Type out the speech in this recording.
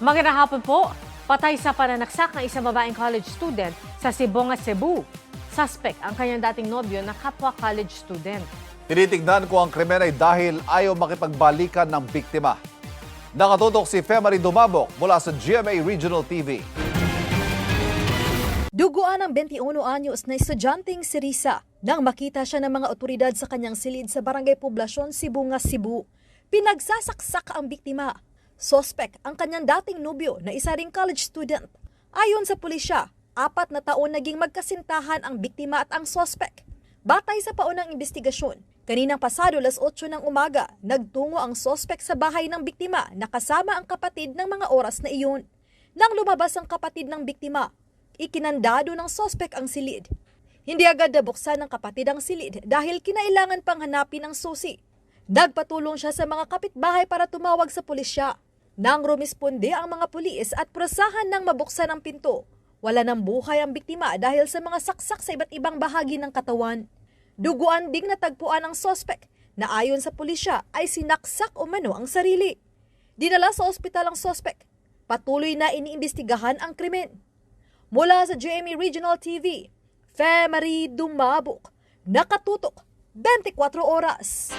Magandang hapon po. Patay sa pananaksak ng isang babaeng college student sa Sibonga, Cebu. Suspect ang kanyang dating nobyo na kapwa college student. Tinitignan ko ang krimen ay dahil ayaw makipagbalikan ng biktima. Nakatutok si Femari Dumabok mula sa GMA Regional TV. Duguan ng 21 anyos na estudyanteng si Risa nang makita siya ng mga otoridad sa kanyang silid sa Barangay Poblasyon, Sibonga, Cebu. Pinagsasaksak ang biktima. Suspect ang kanyang dating nobyo na isa ring college student. Ayon sa pulisya, 4 na taon naging magkasintahan ang biktima at ang suspect. Batay sa paunang investigasyon, kaninang pasado 8:00 ng umaga, nagtungo ang suspect sa bahay ng biktima na kasama ang kapatid ng mga oras na iyon. Nang lumabas ang kapatid ng biktima, ikinandado ng suspect ang silid. Hindi agad nabuksan ng kapatid ang silid dahil kinailangan pang hanapin ang susi. Nagpatulong siya sa mga kapitbahay para tumawag sa pulisya. Nang rumisponde ang mga pulis at prasahan ng mabuksan ang pinto, wala nang buhay ang biktima dahil sa mga saksak sa iba't ibang bahagi ng katawan. Duguan ding natagpuan ang suspect na ayon sa pulisya ay sinaksak umano ang sarili. Dinala sa ospital ang suspect. Patuloy na iniimbestigahan ang krimen. Mula sa GMA Regional TV, Femari Dumabok, nakatutok 24 oras.